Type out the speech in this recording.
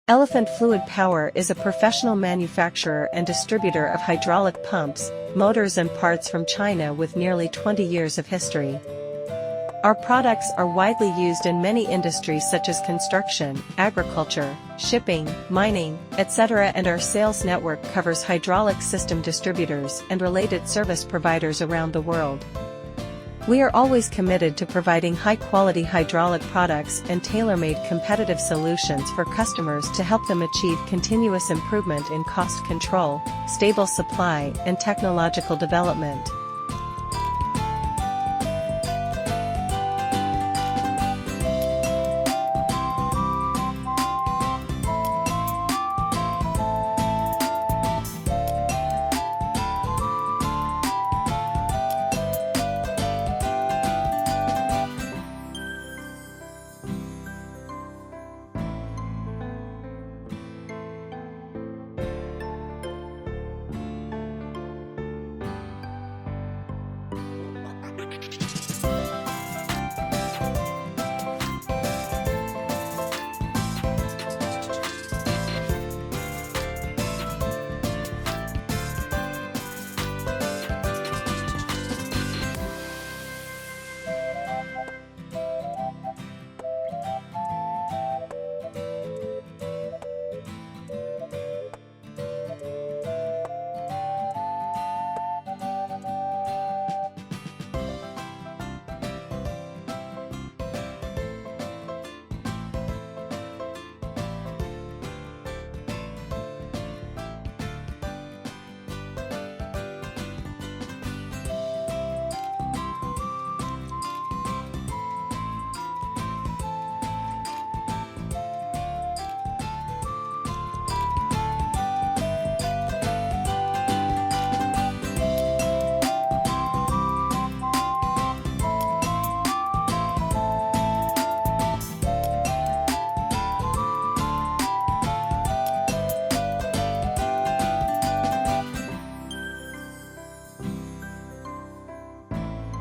Elephant Fluid Power is a professional manufacturer and distributor of hydraulic pumps, motors and parts from China with nearly 20 years of history. Our products are widely used in many industries such as construction, agriculture, shipping, mining, etc., and our sales network covers hydraulic system distributors and related service providers around the world. We are always committed to providing high-quality hydraulic products and tailor-made competitive solutions for customers to help them achieve continuous improvement in cost control, stable supply, and technological development.